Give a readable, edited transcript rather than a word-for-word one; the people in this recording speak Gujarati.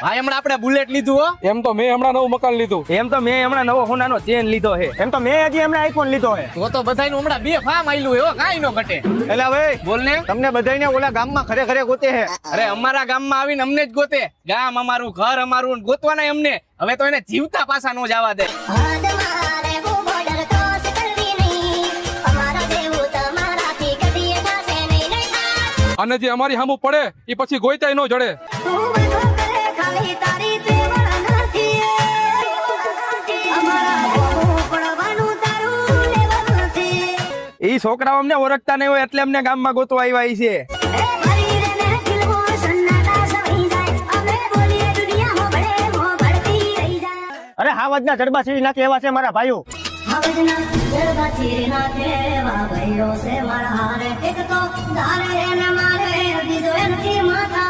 ભાઈ હમણાં આપણે બુલેટ લીધું હો. એમ તો મેં હમણાં નવું મકાન લીધું. એમ તો મેં હમણાં નવો હોનાનો ચેન લીધો છે. એમ તો મેં હજી હમણાં આઈફોન લીધો છે. તો બધાયનું હમણાં 2 ફાર્મ આયલું હે હો, કાઈ નો ઘટે. એટલે ભાઈ બોલ ને. તમને બધાયને ઓલા ગામમાં ખરે ખરે ગોતે છે. અરે અમારા ગામમાં આવીને અમને જ ગોતે. ગામ અમારું, ઘર અમારું, ગોતવાના અમને. હવે તો એને જીવતા પાછા નો જવા દે. અને જે અમારી સામું પડે એ પછી ગોઈતાય ન જડે. ઈ છોકરાઓ અમને ઓળખતા નહીં હોય એટલે અમને ગામમાં ગોતવા આવ્યા છે. અરે હાવજના જડબા સીરી નાખે એવા છે મારા ભાઈઓ. મારા હારે એક તો ધારે એને મારે બીજો એનથી માથા